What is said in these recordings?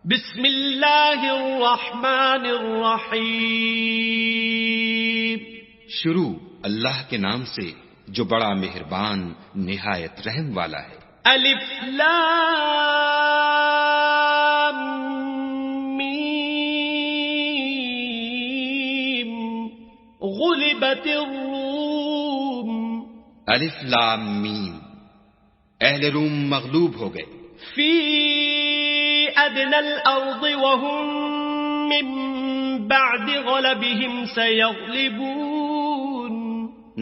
بسم اللہ الرحمن الرحیم. شروع اللہ کے نام سے جو بڑا مہربان نہایت رحم والا ہے. الف لام میم. غلبت الروم. الف لام میم. اہل روم مغلوب ہو گئے. فی ادنى الارض وهم من بعد غلبهم سيغلبون.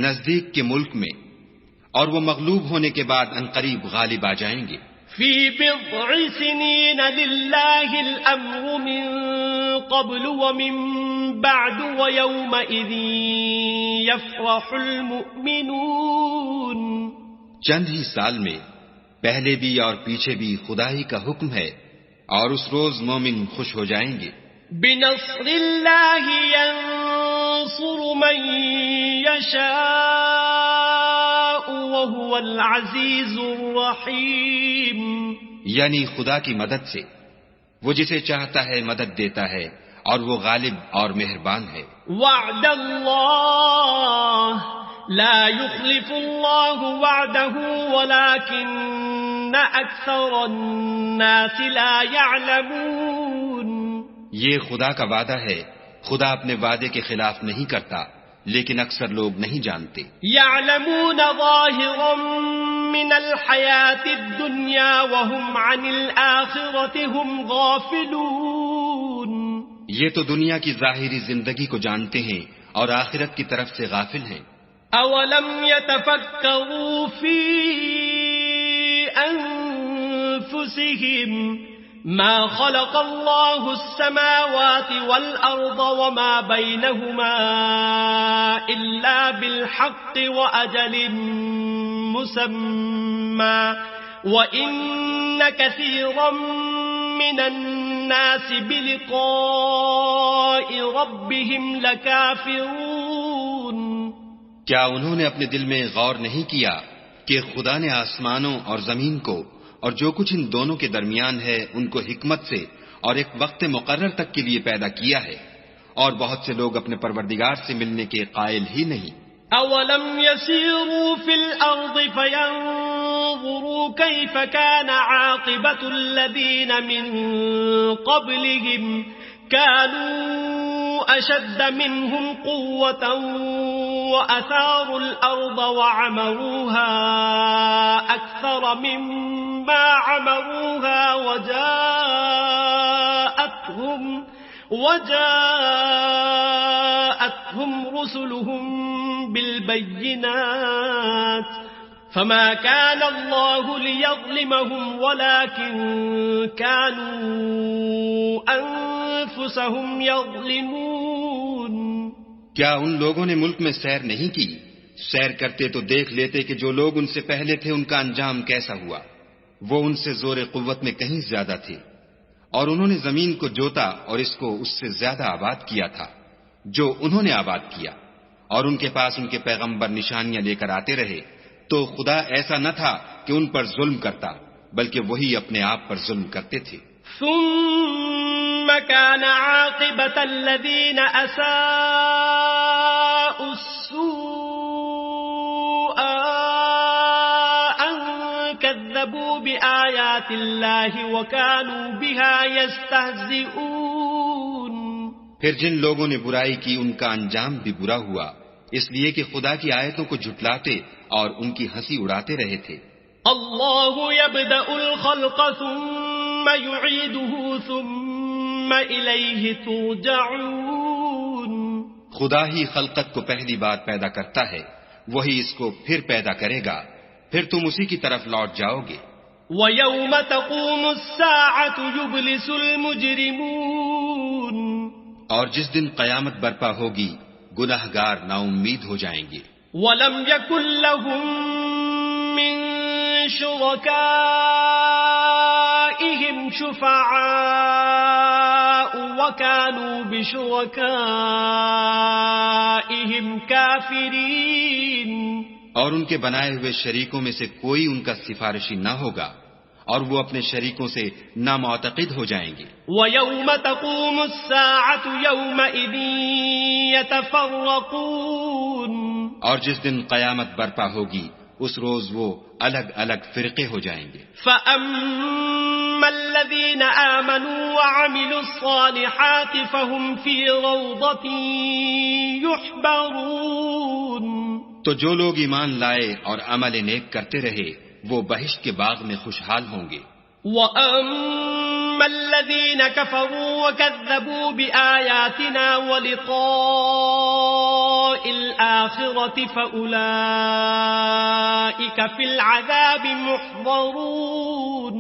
نزدیک کے ملک میں اور وہ مغلوب ہونے کے بعد عنقریب غالب آ جائیں گے. فی بضع سنین للہ الامر من قبل ومن بعد ویومئذ یفرح المؤمنون. چند ہی سال میں پہلے بھی اور پیچھے بھی خدا ہی کا حکم ہے اور اس روز مومن خوش ہو جائیں گے. بنصر اللہ ینصر من یشاء وهو العزیز الرحیم. یعنی خدا کی مدد سے وہ جسے چاہتا ہے مدد دیتا ہے اور وہ غالب اور مہربان ہے. وعد اللہ لا يخلف اللہ وعده ولكن اکثر الناس لا يعلمون. یہ خدا کا وعدہ ہے، خدا اپنے وعدے کے خلاف نہیں کرتا لیکن اکثر لوگ نہیں جانتے. يعلمون ظاہرا من الحیاة الدنیا وهم عن الآخرة هم غافلون. یہ تو دنیا کی ظاہری زندگی کو جانتے ہیں اور آخرت کی طرف سے غافل ہیں. اولم يتفکروا فی انفسهم ما خلق الله السماوات والأرض وما بينهما إلا بالحق وأجل مسمى وإن كثيرا من الناس بلقاء ربهم لكافرون. کیا انہوں نے اپنے دل میں غور نہیں کیا کہ خدا نے آسمانوں اور زمین کو اور جو کچھ ان دونوں کے درمیان ہے ان کو حکمت سے اور ایک وقت مقرر تک کے لیے پیدا کیا ہے اور بہت سے لوگ اپنے پروردگار سے ملنے کے قائل ہی نہیں. اولم يسيروا في الارض فينظروا كيف كان عاقبة الذين من قبلهم كانوا اشد منهم قوة وأثاروا الأرض وعمروها أكثر مما عمروها وجاءتهم رسلهم بالبينات فما كان الله ليظلمهم ولكن كانوا أنفسهم يظلمون. کیا ان لوگوں نے ملک میں سیر نہیں کی؟ سیر کرتے تو دیکھ لیتے کہ جو لوگ ان سے پہلے تھے ان کا انجام کیسا ہوا. وہ ان سے زور قوت میں کہیں زیادہ تھے اور انہوں نے زمین کو جوتا اور اس کو اس سے زیادہ آباد کیا تھا جو انہوں نے آباد کیا، اور ان کے پاس ان کے پیغمبر نشانیاں لے کر آتے رہے. تو خدا ایسا نہ تھا کہ ان پر ظلم کرتا بلکہ وہی اپنے آپ پر ظلم کرتے تھے. ثم كان عاقبة الذين أساءوا السوء أن كذبوا بآيات الله وكانوا بها يستهزئون. پھر جن لوگوں نے برائی کی ان کا انجام بھی برا ہوا اس لیے کہ خدا کی آیتوں کو جھٹلاتے اور ان کی ہنسی اڑاتے رہے تھے. اللہ يبدأ الخلق ثم يعيده ثم إليه ترجعون. خدا ہی خلقت کو پہلی بار پیدا کرتا ہے، وہی اس کو پھر پیدا کرے گا، پھر تم اسی کی طرف لوٹ جاؤ گے. وَيَوْمَ تَقُومُ السَّاعَةُ يُبْلِسُ الْمُجْرِمُونَ. اور جس دن قیامت برپا ہوگی گناہگار نا امید ہو جائیں گے. وَلَمْ يَكُنْ لَهُم مِّن شُرَكَائِهِمْ شُفَعَاءُ وَكَانُوا بِشُرَكَائِهِمْ كَافِرِينَ. اور ان کے بنائے ہوئے شریکوں میں سے کوئی ان کا سفارشی نہ ہوگا اور وہ اپنے شریکوں سے نامعتقد ہو جائیں گے. وَيَوْمَ تَقُومُ السَّاعَةُ يَوْمَئِذٍ يَتَفَرَّقُونَ اور جس دن قیامت برپا ہوگی اس روز وہ الگ الگ فرقے ہو جائیں گے. فَأَمَّا الَّذِينَ آمَنُوا وَعَمِلُوا الصَّالِحَاتِ فَهُمْ فِي رَوْضَةٍ يُحْبَرُونَ تو جو لوگ ایمان لائے اور عمل نیک کرتے رہے وہ بہشت کے باغ میں خوشحال ہوں گے. وَأَمَّا الَّذِينَ كَفَرُوا وَكَذَّبُوا بِآيَاتِنَا وَلِقَاءِ الْآخِرَةِ فَأُولَئِكَ فِي الْعَذَابِ مُحْضَرُونَ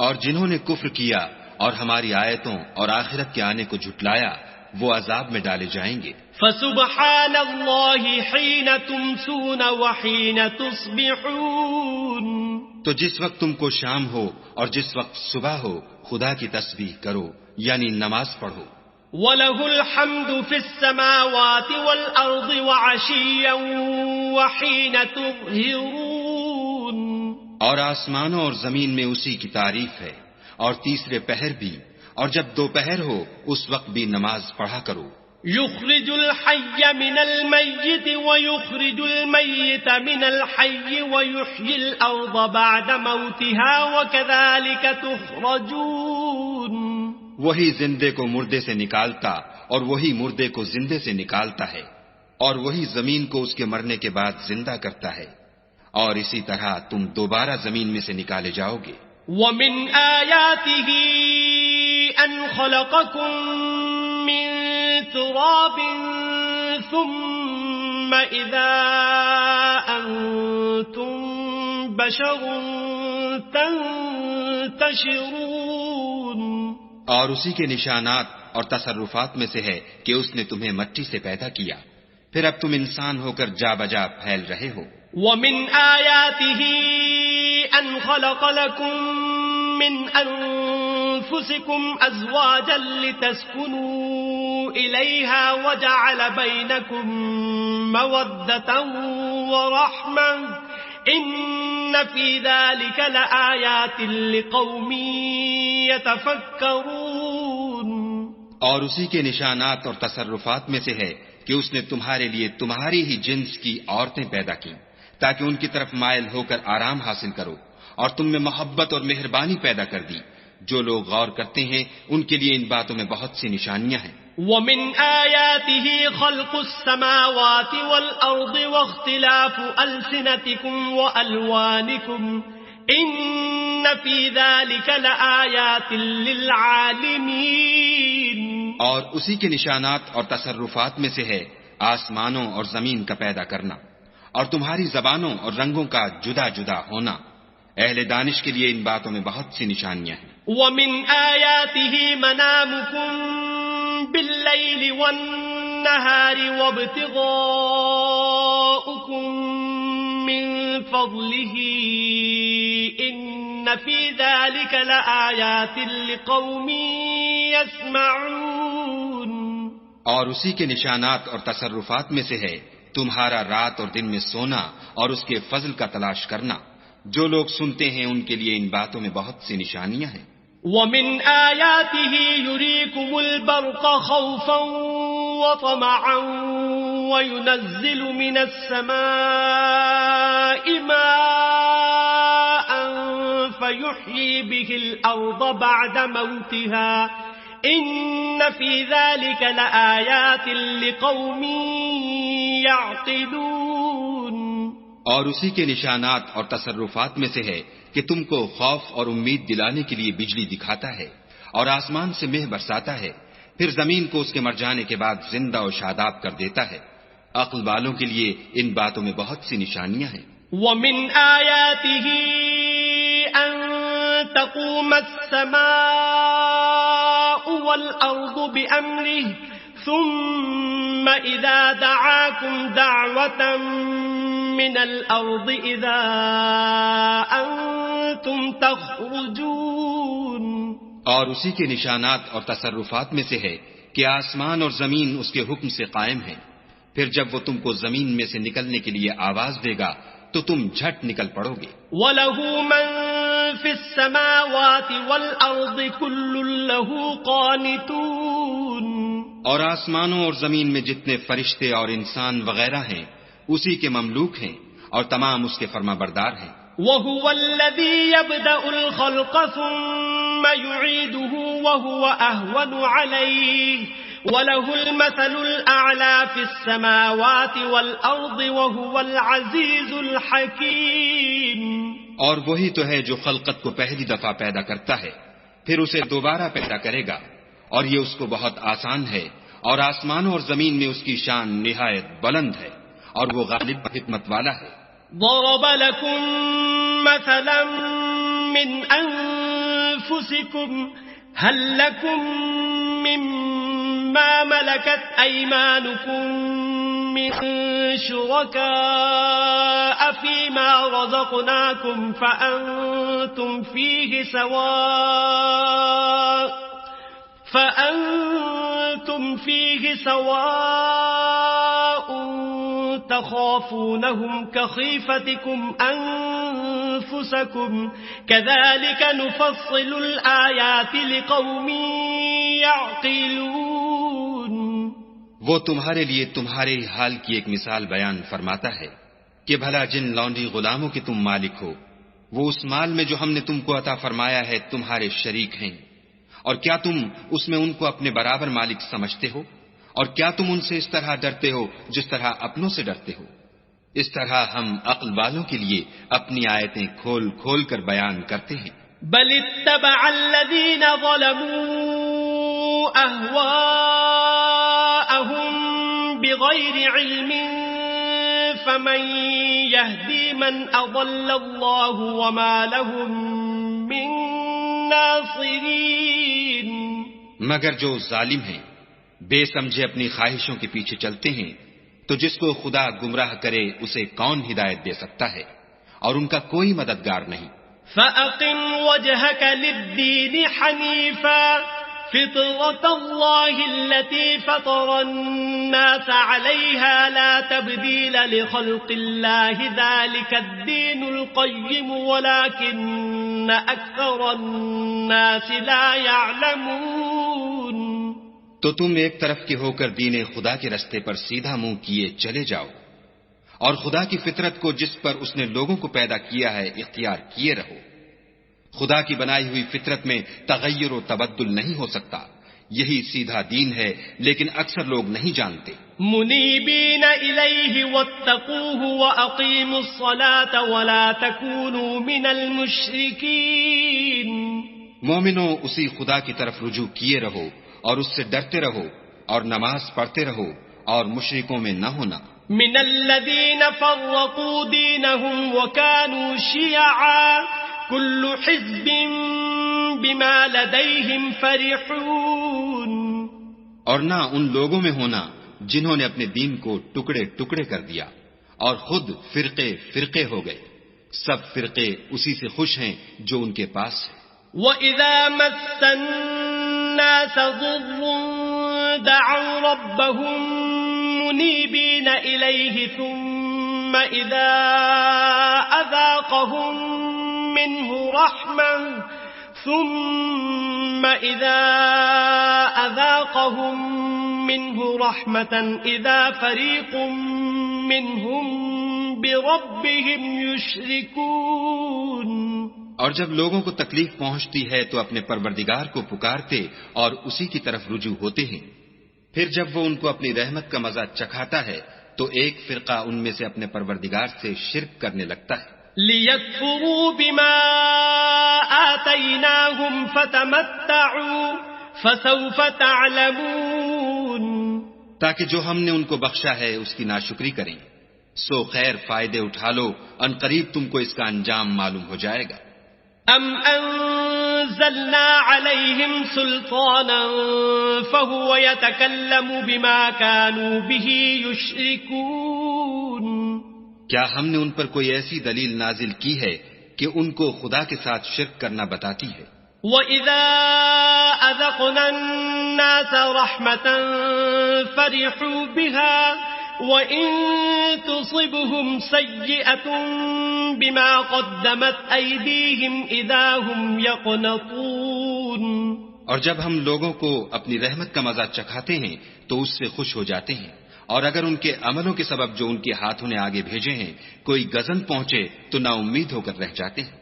اور جنہوں نے کفر کیا اور ہماری آیتوں اور آخرت کے آنے کو جھٹلایا وہ عذاب میں ڈالے جائیں گے. فَسُبْحَانَ اللَّهِ حِينَ تُمْسُونَ وَحِينَ تُصْبِحُونَ تو جس وقت تم کو شام ہو اور جس وقت صبح ہو خدا کی تسبیح کرو یعنی نماز پڑھو. وَلَهُ الْحَمْدُ فِي السَّمَاوَاتِ وَالْأَرْضِ وَعَشِيًّا وَحِينَ تُظْهِرُونَ اور آسمانوں اور زمین میں اسی کی تعریف ہے اور تیسرے پہر بھی اور جب دوپہر ہو اس وقت بھی نماز پڑھا کرو. يخرج الحي من الميت ويخرج الميت من الحي ويحيي الأرض بعد موتها وكذلك تخرجون وہی زندے کو مردے سے نکالتا اور وہی مردے کو زندے سے نکالتا ہے اور وہی زمین کو اس کے مرنے کے بعد زندہ کرتا ہے اور اسی طرح تم دوبارہ زمین میں سے نکالے جاؤ گے. ومن آياته أن خلقكم من تراب ثم إذا أنتم بشر تنتشرون اور اسی کے نشانات اور تصرفات میں سے ہے کہ اس نے تمہیں مٹی سے پیدا کیا پھر اب تم انسان ہو کر جا بجا پھیل رہے ہو. ومن آياته أن خلق لكم من أنفسكم أزواجا لتسكنوا إليها وجعل بينكم مودة ورحمة إن في ذلك لآيات لقوم يتفكرون اور اسی کے نشانات اور تصرفات میں سے ہے کہ اس نے تمہارے لیے تمہاری ہی جنس کی عورتیں پیدا کی تاکہ ان کی طرف مائل ہو کر آرام حاصل کرو اور تم میں محبت اور مہربانی پیدا کر دی. جو لوگ غور کرتے ہیں ان کے لیے ان باتوں میں بہت سی نشانیاں ہیں. ومن آياته خلق السماوات والأرض واختلاف ألسنتكم وألوانكم إن في ذلك لآيات للعالمين اور اسی کے نشانات اور تصرفات میں سے ہے آسمانوں اور زمین کا پیدا کرنا اور تمہاری زبانوں اور رنگوں کا جدا جدا ہونا. اہل دانش کے لیے ان باتوں میں بہت سی نشانیاں ہیں. ومن آياته منامكم بالليل والنهار وابتغاؤكم من فضله إن في ذلك لآيات لقوم يسمعون اور اسی کے نشانات اور تصرفات میں سے ہے تمہارا رات اور دن میں سونا اور اس کے فضل کا تلاش کرنا. جو لوگ سنتے ہیں ان کے لیے ان باتوں میں بہت سی نشانیاں ہیں. ومن آياته يريكم البرق خوفا وطمعا وينزل من السماء ماء فيحيي به الأرض بعد موتها إن في ذلك لآيات لقوم يعقلون اور اسی کے نشانات اور تصرفات میں سے ہے کہ تم کو خوف اور امید دلانے کے لیے بجلی دکھاتا ہے اور آسمان سے مہ برساتا ہے پھر زمین کو اس کے مر جانے کے بعد زندہ و شاداب کر دیتا ہے. عقل والوں کے لیے ان باتوں میں بہت سی نشانیاں ہیں. ومن آياته أن تقوم السماء والأرض بأمره ثم إذا دعاكم دعوة من الأرض إذا أنتم تخرجون اور اسی کے نشانات اور تصرفات میں سے ہے کہ آسمان اور زمین اس کے حکم سے قائم ہیں پھر جب وہ تم کو زمین میں سے نکلنے کے لیے آواز دے گا تو تم جھٹ نکل پڑو گے. وَلَهُ مَن في السماوات والأرض كل له قانتون. اور آسمانوں اور زمین میں جتنے فرشتے اور انسان وغیرہ ہیں اسی کے مملوک ہیں اور تمام اس کے فرما بردار ہیں. وهو الذي يبدأ الخلق ثم يعيده وهو أهون عليه وله المثل الأعلى في السماوات والأرض وهو العزيز الحكيم. اور وہی تو ہے جو خلقت کو پہلی دفعہ پیدا کرتا ہے پھر اسے دوبارہ پیدا کرے گا اور یہ اس کو بہت آسان ہے اور آسمانوں اور زمین میں اس کی شان نہایت بلند ہے اور وہ غالب حکمت والا ہے. ضرب لكم مثلا من أنفسكم هل لكم مما ملكت أيمانكم من شركاء فيما رزقناكم فأنتم فيه سواء تخافونهم كخيفتكم أنفسكم كذلك نفصل الآيات لقوم يعقلون. وہ تمہارے لیے تمہارے حال کی ایک مثال بیان فرماتا ہے کہ بھلا جن لونڈی غلاموں کے تم مالک ہو وہ اس مال میں جو ہم نے تم کو عطا فرمایا ہے تمہارے شریک ہیں، اور کیا تم اس میں ان کو اپنے برابر مالک سمجھتے ہو؟ اور کیا تم ان سے اس طرح ڈرتے ہو جس طرح اپنوں سے ڈرتے ہو؟ اس طرح ہم عقل والوں کے لیے اپنی آیتیں کھول کھول کر بیان کرتے ہیں. بل اتبع الذين ظلموا أهواءهم بغير علم فمن يهدي من أضل الله وما لهم من ناصرين. مگر جو ظالم ہیں بے سمجھے اپنی خواہشوں کے پیچھے چلتے ہیں تو جس کو خدا گمراہ کرے اسے کون ہدایت دے سکتا ہے اور ان کا کوئی مددگار نہیں. فَأَقِمْ وَجْهَكَ لِلدِّينِ حَنِيفًا فِطْرَةَ اللَّهِ الَّتِي فَطَرَ النَّاسَ عَلَيْهَا لَا تَبْدِيلَ لِخَلْقِ اللَّهِ ذَلِكَ الدِّينُ الْقَيِّمُ وَلَكِنَّ أَكْثَرَ النَّاسِ لَا يَعْلَمُونَ. تو تم ایک طرف کے ہو کر دین خدا کے رستے پر سیدھا منہ کیے چلے جاؤ اور خدا کی فطرت کو جس پر اس نے لوگوں کو پیدا کیا ہے اختیار کیے رہو. خدا کی بنائی ہوئی فطرت میں تغیر و تبدل نہیں ہو سکتا. یہی سیدھا دین ہے لیکن اکثر لوگ نہیں جانتے. منیبین الیہ واتقوہ واقیموا الصلاة ولا تکونوا من المشرکین. مومنوں اسی خدا کی طرف رجوع کیے رہو اور اس سے ڈرتے رہو اور نماز پڑھتے رہو اور مشرکوں میں نہ ہونا. من الذین فرقوا دینہم وکانوا شیعا کل حزب بما لدیہم فرحون. اور نہ ان لوگوں میں ہونا جنہوں نے اپنے دین کو ٹکڑے ٹکڑے کر دیا اور خود فرقے فرقے ہو گئے. سب فرقے اسی سے خوش ہیں جو ان کے پاس ہے. وَإِذَا مَسَّ النَّاسَ ضُرٌّ دَعَوْا رَبَّهُم مُنِيبِينَ إِلَيْهِ ثُمَّ إِذَا أَذَاقَهُم مِّنْهُ رَحْمَةً إِذَا فَرِيقٌ مِّنْهُم بِرَبِّهِمْ يُشْرِكُونَ. اور جب لوگوں کو تکلیف پہنچتی ہے تو اپنے پروردگار کو پکارتے اور اسی کی طرف رجوع ہوتے ہیں. پھر جب وہ ان کو اپنی رحمت کا مزہ چکھاتا ہے تو ایک فرقہ ان میں سے اپنے پروردگار سے شرک کرنے لگتا ہے. لِيَكْفُرُوا بِمَا آتَيْنَاهُمْ فَتَمَتَّعُوا فَسَوْفَ تَعْلَمُونَ. تاکہ جو ہم نے ان کو بخشا ہے اس کی ناشکری کریں. سو خیر فائدے اٹھا لو، ان قریب تم کو اس کا انجام معلوم ہو جائے گا. ام انزلنا علیہم سلطانا فہو یتکلم بما كانوا به یشرکون. کیا ہم نے ان پر کوئی ایسی دلیل نازل کی ہے کہ ان کو خدا کے ساتھ شرک کرنا بتاتی ہے؟ وَإِذَا أَذَقْنَا النَّاسَ رَحْمَةً فَرِحُوا بِهَا وَإِن تُصِبْهُمْ سَيِّئَةٌ بِمَا قَدَّمَتْ أَيْدِيهِمْ إِذَا هُمْ يَقْنَطُونَ اور جب ہم لوگوں کو اپنی رحمت کا مزہ چکھاتے ہیں تو اس سے خوش ہو جاتے ہیں، اور اگر ان کے عملوں کے سبب جو ان کے ہاتھوں نے آگے بھیجے ہیں کوئی گزن پہنچے تو نا امید ہو کر رہ جاتے ہیں۔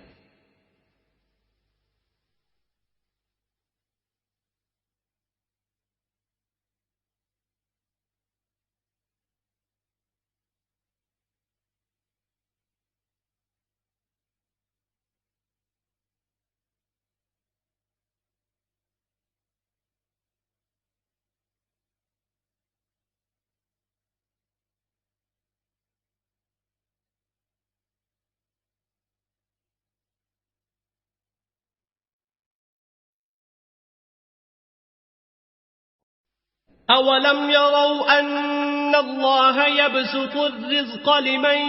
أَوَلَمْ يَرَوْا أَنَّ اللَّهَ يَبْسُطُ الرِّزْقَ لِمَن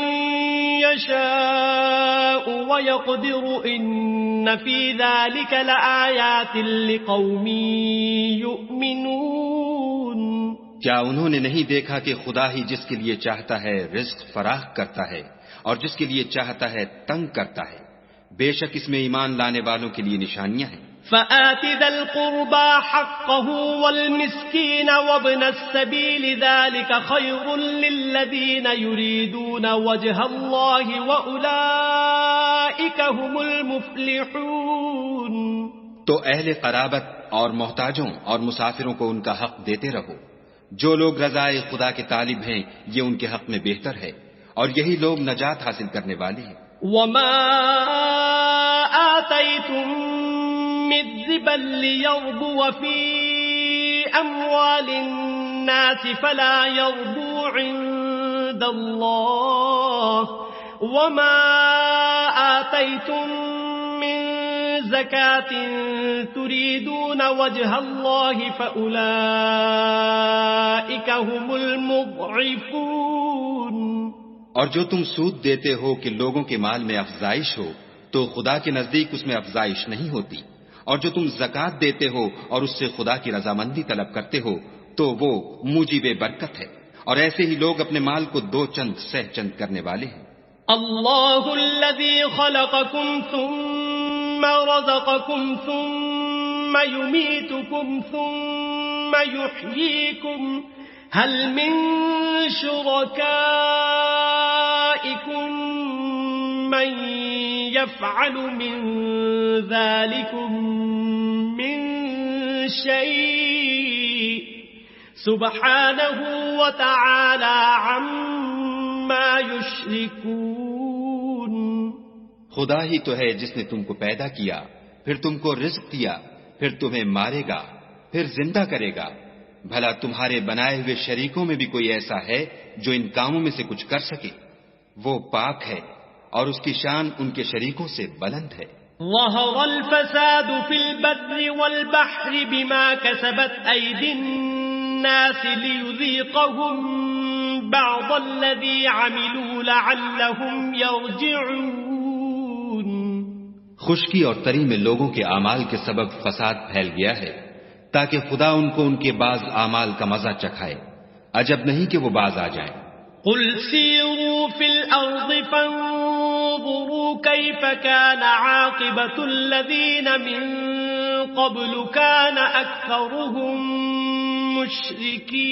يَشَاءُ وَيَقْدِرُ إِنَّ فِي ذَلِكَ لَآيَاتٍ لِقَوْمٍ يُؤْمِنُونَ کیا انہوں نے نہیں دیکھا کہ خدا ہی جس کے لیے چاہتا ہے رزق فراخ کرتا ہے اور جس کے لیے چاہتا ہے تنگ کرتا ہے؟ بے شک اس میں ایمان لانے والوں کے لیے نشانیاں ہیں۔ فآت ذا القربى حقه والمسكين وابن السبيل ذلك خير للذين يريدون وجه الله وأولئك هم المفلحون۔ تو اہل قرابت اور محتاجوں اور مسافروں کو ان کا حق دیتے رہو۔ جو لوگ رضائے خدا کے طالب ہیں یہ ان کے حق میں بہتر ہے، اور یہی لوگ نجات حاصل کرنے والے ہیں۔ وما آتيتم من ربا ليربو في أموال الناس فلا يربو عند الله، وما آتيتم من زكاة تريدون وجه الله فأولئك هم المضعفون۔ اور جو تم سود دیتے ہو کہ لوگوں کے مال میں افزائش ہو تو خدا کے نزدیک اس میں افزائش نہیں ہوتی، اور جو تم زکوٰۃ دیتے ہو اور اس سے خدا کی رضامندی طلب کرتے ہو تو وہ موجب برکت ہے، اور ایسے ہی لوگ اپنے مال کو دو چند سہ چند کرنے والے ہیں۔ اللہ الذی خلقکم ثم رزقکم ثم یمیتکم ثم یحییکم هل من شرکائکم من يفعل من ذلكم من شيء سبحانه وتعالى عما يشركون۔ خدا ہی تو ہے جس نے تم کو پیدا کیا، پھر تم کو رزق دیا، پھر تمہیں مارے گا، پھر زندہ کرے گا۔ بھلا تمہارے بنائے ہوئے شریکوں میں بھی کوئی ایسا ہے جو ان کاموں میں سے کچھ کر سکے؟ وہ پاک ہے اور اس کی شان ان کے شریکوں سے بلند ہے۔ ظہر الفساد فی البر والبحر بما کسبت ایدی الناس لیذیقہم بعض الذی عملوا لعلہم یرجعون۔ خشکی اور تری میں لوگوں کے اعمال کے سبب فساد پھیل گیا ہے تاکہ خدا ان کو ان کے بعض اعمال کا مزہ چکھائے، عجب نہیں کہ وہ باز آ جائیں۔ قل سیروا فی الارض فانظروا کیف کان عاقبۃ الذین من قبل کان اکثرهم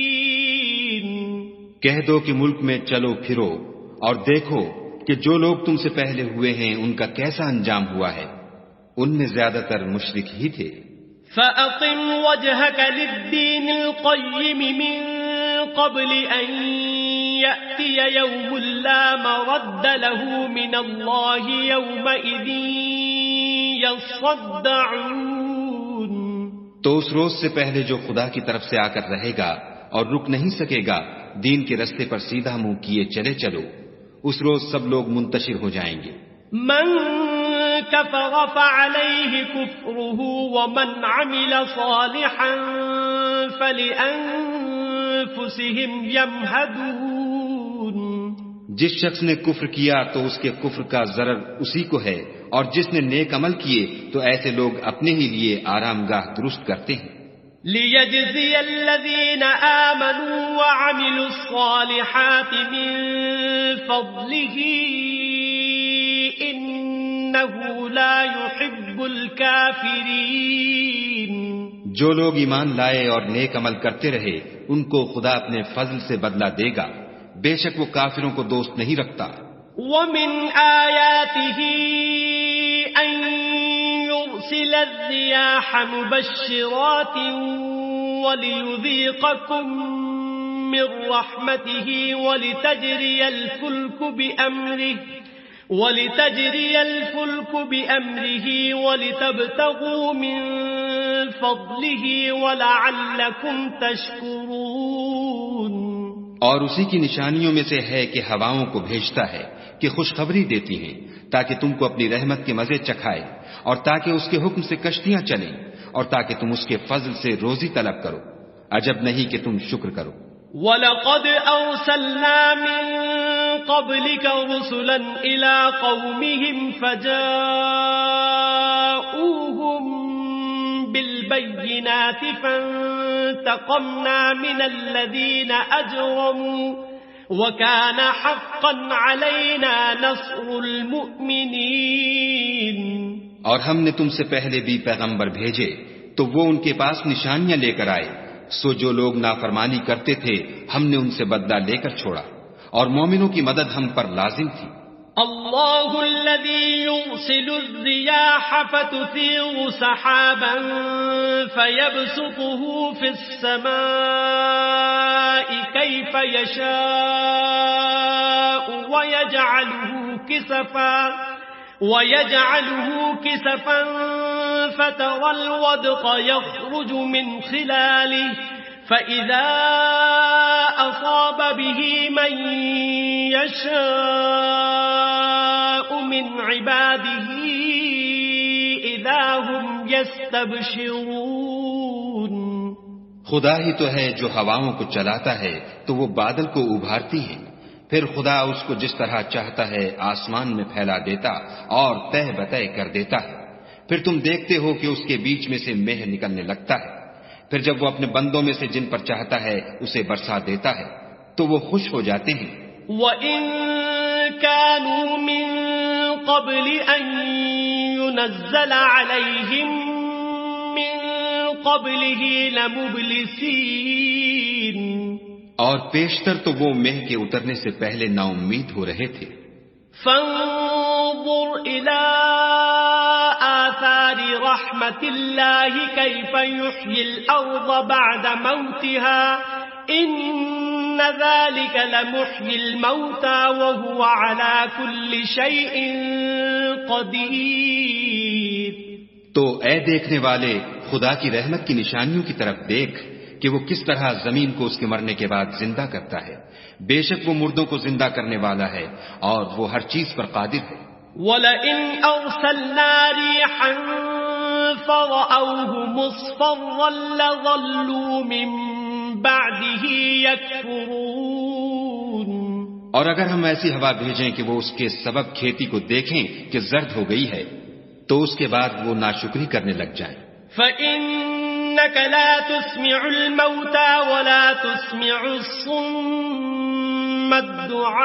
مشرکین۔ کہہ دو کہ ملک میں چلو پھرو اور دیکھو کہ جو لوگ تم سے پہلے ہوئے ہیں ان کا کیسا انجام ہوا ہے، ان میں زیادہ تر مشرک ہی تھے۔ فَأَقِمْ وَجْهَكَ لِلدِّينِ الْقَيِّمِ مِنْ قَبْلِ أَنْ يَأْتِيَ يَوْمٌ لَا مَرَدَّ لَهُ مِنَ اللَّهِ يَوْمَئِذٍ يَصَّدَّعُونَ۔ تو اس روز سے پہلے جو خدا کی طرف سے آ کر رہے گا اور رک نہیں سکے گا، دین کے رستے پر سیدھا منہ کیے چلے چلو، اس روز سب لوگ منتشر ہو جائیں گے۔ من كفر فعليه كفره ومن عمل صالحا فلأنفسهم يمهدون۔ جس شخص نے کفر کیا تو اس کے کفر کا ضرر اسی کو ہے، اور جس نے نیک عمل کیے تو ایسے لوگ اپنے ہی لیے آرام گاہ درست کرتے ہیں۔ ليجزي الذين آمنوا وعملوا الصالحات من فضله إنه لا يحب الكافرين. جو لوگ ایمان لائے اور نیک عمل کرتے رہے ان کو خدا اپنے فضل سے بدلہ دے گا، بے شک وہ کافروں کو دوست نہیں رکھتا. ومن آياته أن يرسل الرياح مبشرات وليذيقكم من رحمته ولتجري الفلك بأمره ولتبتغوا من فضله ولعلكم تشكرون. اور اسی کی نشانیوں میں سے ہے کہ ہواؤں کو بھیجتا ہے کہ خوشخبری دیتی ہیں تاکہ تم کو اپنی رحمت کے مزے چکھائے، اور تاکہ اس کے حکم سے کشتیاں چلیں، اور تاکہ تم اس کے فضل سے روزی طلب کرو. عجب نہیں کہ تم شکر کرو. وَلَقَدْ أَرْسَلْنَا مِن قَبْلِكَ رُسُلًا إِلَىٰ قَوْمِهِمْ فَجَاءُوهُم بِالْبَيِّنَاتِ فَانتَقَمْنَا مِنَ الَّذِينَ أَجْرَمُوا وَكَانَ حَقًّا عَلَيْنَا نَصْرُ الْمُؤْمِنِينَ. اور ہم نے تم سے پہلے بھی پیغمبر بھیجے تو وہ ان کے پاس نشانیاں لے کر آئے، سو جو لوگ نافرمانی کرتے تھے ہم نے ان سے بدلہ لے کر چھوڑا، اور مومنوں کی مدد ہم پر لازم تھی. اللہ الذي يرسل الرياح فتثير سحابا فيبسطه في السماء كيف يشاء ويجعله كسفا فترى الودق يخرج من خلاله فإذا أصاب به من يشاء من عباده إذا هم يستبشرون. خدا ہی تو ہے جو ہواؤں کو چلاتا ہے تو وہ بادل کو ابھارتی ہیں، پھر خدا اس کو جس طرح چاہتا ہے آسمان میں پھیلا دیتا اور تہ بتہ کر دیتا ہے. پھر تم دیکھتے ہو کہ اس کے بیچ میں سے مہ نکلنے لگتا ہے، پھر جب وہ اپنے بندوں میں سے جن پر چاہتا ہے اسے برسا دیتا ہے تو وہ خوش ہو جاتے ہیں. وَإِن كَانُوا مِن قَبْلِ أَن يُنَزَّلَ عَلَيْهِم مِّن قَبْلِهِ لَمُبْلِسِينَ. اور پیشتر تو وہ مہ کے اترنے سے پہلے نا امید ہو رہے تھے. فانظر إلى آثار رحمة الله كيف يحيي الأرض بعد موتها إن ذلك لمحيي الموتى وهو على كل شيء قدير. تو اے دیکھنے والے خدا کی رحمت کی نشانیوں کی طرف دیکھ کہ وہ کس طرح زمین کو اس کے مرنے کے بعد زندہ کرتا ہے. بے شک وہ مردوں کو زندہ کرنے والا ہے اور وہ ہر چیز پر قادر ہے. وَلَئِنْ أَرْسَلْنَا رِيحًا فَرَأَوْهُ مُصْفَرًّا لَظَلُّوا مِن بَعْدِهِ يَكْفُرُونَ. اور اگر ہم ایسی ہوا بھیجیں کہ وہ اس کے سبب کھیتی کو دیکھیں کہ زرد ہو گئی ہے تو اس کے بعد وہ ناشکری کرنے لگ جائیں. فَإِنَّكَ لَا تُسْمِعُ الْمَوْتَى وَلَا تُسْمِعُ الصُّمَّ الدُّعَاءَ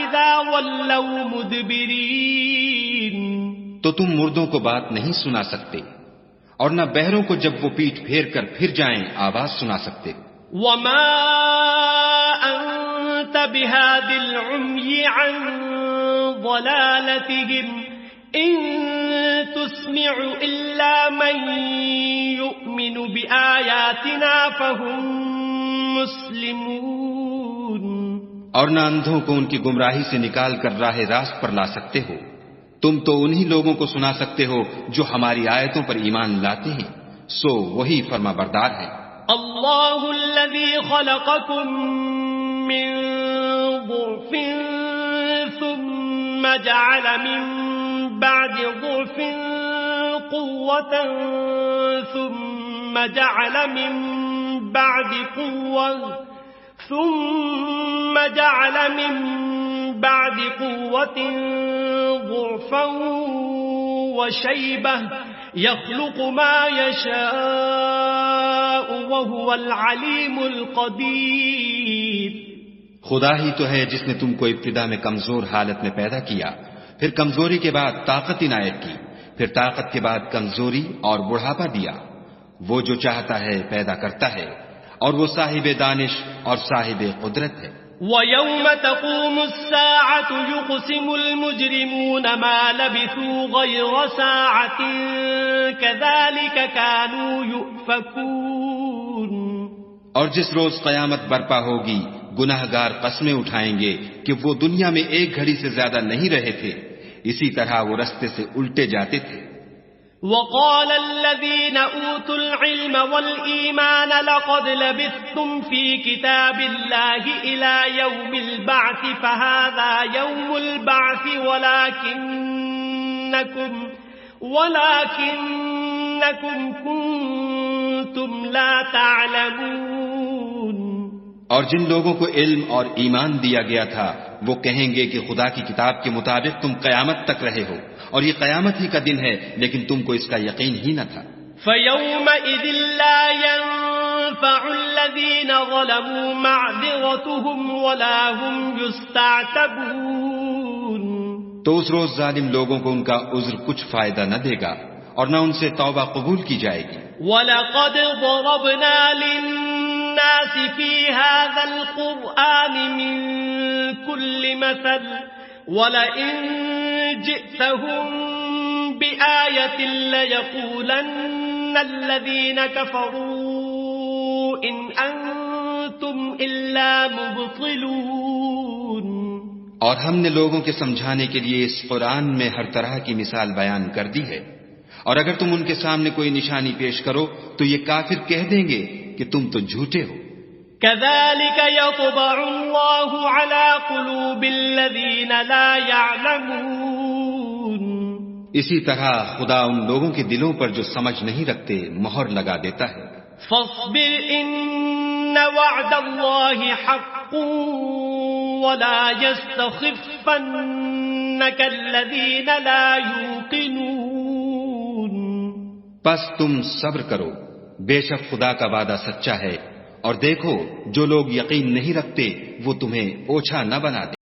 إِذَا وَلَّوْا مُدْبِرِينَ. تو تم مردوں کو بات نہیں سنا سکتے اور نہ بہروں کو جب وہ پیٹھ پھیر کر پھر جائیں آواز سنا سکتے. وَمَا أَنْتَ بِهَادِ الْعُمْيِ عَنْ ضَلَالَتِهِمْ إِن تُسْمِعُ إِلَّا مَن يُؤْمِنُ بِآيَاتِنَا فَهُمْ مُسْلِمُونَ. اور نہ اندھوں کو ان کی گمراہی سے نکال کر راہ راست پر لا سکتے ہو، تم تو انہی لوگوں کو سنا سکتے ہو جو ہماری آیتوں پر ایمان لاتے ہیں، سو وہی فرما بردار ہے. اللہ الذی خلقکم من ضعف ثم جعل من بعد ضعف قوة ثم جعل من بعد قوة ضعفا وشيبة يخلق ما يشاء وهو العليم القدير. خدا ہی تو ہے جس نے تم کو ابتدا میں کمزور حالت میں پیدا کیا، پھر کمزوری کے بعد طاقت عنایت کی، پھر طاقت کے بعد کمزوری اور بڑھاپا دیا. وہ جو چاہتا ہے پیدا کرتا ہے، اور وہ صاحب دانش اور صاحب قدرت ہے. وَيَوْمَ تَقُومُ السَّاعَةُ يُقْسِمُ الْمُجْرِمُونَ مَا لَبِثُوا غَيْرَ سَاعَةٍ كَذَلِكَ كَانُوا يُؤْفَكُونَ. اور جس روز قیامت برپا ہوگی گناہگار قسمیں اٹھائیں گے کہ وہ دنیا میں ایک گھڑی سے زیادہ نہیں رہے تھے، اسی طرح وہ رستے سے الٹے جاتے تھے. وَقَالَ الَّذِينَ أُوتُوا الْعِلْمَ وَالْإِيمَانَ لَقَدْ لَبِثْتُمْ فِي كِتَابِ اللَّهِ إِلَى يَوْمِ الْبَعْثِ فَهَذَا يَوْمُ الْبَعْثِ وَلَكِنَّكُمْ كُنْتُمْ لَا تَعْلَمُونَ. اور جن لوگوں کو علم اور ایمان دیا گیا تھا وہ کہیں گے کہ خدا کی کتاب کے مطابق تم قیامت تک رہے ہو، اور یہ قیامت ہی کا دن ہے، لیکن تم کو اس کا یقین ہی نہ تھا. فَيَوْمَئِذٍ لَا يَنفَعُ الَّذِينَ ظَلَمُوا مَعْذِرَتُهُمْ وَلَا هُمْ يُسْتَعْتَبُونَ. تو اس روز ظالم لوگوں کو ان کا عذر کچھ فائدہ نہ دے گا اور نہ ان سے توبہ قبول کی جائے گی. وَلَقَدْ ضَرَبْنَا لِلنَّاسِ فِي هَذَا الْقُرْآنِ مِنْ كُلِّ مَثَلٍ وَلَئِنْ جِئْتَهُمْ بِآيَةٍ لَيَقُولَنَّ الَّذِينَ كَفَرُوا إِنْ أَنْتُمْ إِلَّا مُبْطِلُونَ. اور ہم نے لوگوں کے سمجھانے کے لیے اس قرآن میں ہر طرح کی مثال بیان کر دی ہے، اور اگر تم ان کے سامنے کوئی نشانی پیش کرو تو یہ کافر کہہ دیں گے کہ تم تو جھوٹے ہو. كَذَلِكَ يَطْبَعُ اللَّهُ عَلَى قُلُوبِ الَّذِينَ لَا يَعْلَمُونَ. اسی طرح خدا ان لوگوں کے دلوں پر جو سمجھ نہیں رکھتے مہر لگا دیتا ہے. فَاصْبِرْ إِنَّ وَعْدَ اللَّهِ حَقٌّ وَلَا يَسْتَخِفَّنَّكَ الَّذِينَ لَا يُوقِنُونَ. پس تم صبر کرو، بے شک خدا کا وعدہ سچا ہے، اور دیکھو جو لوگ یقین نہیں رکھتے وہ تمہیں اوچھا نہ بنا دے.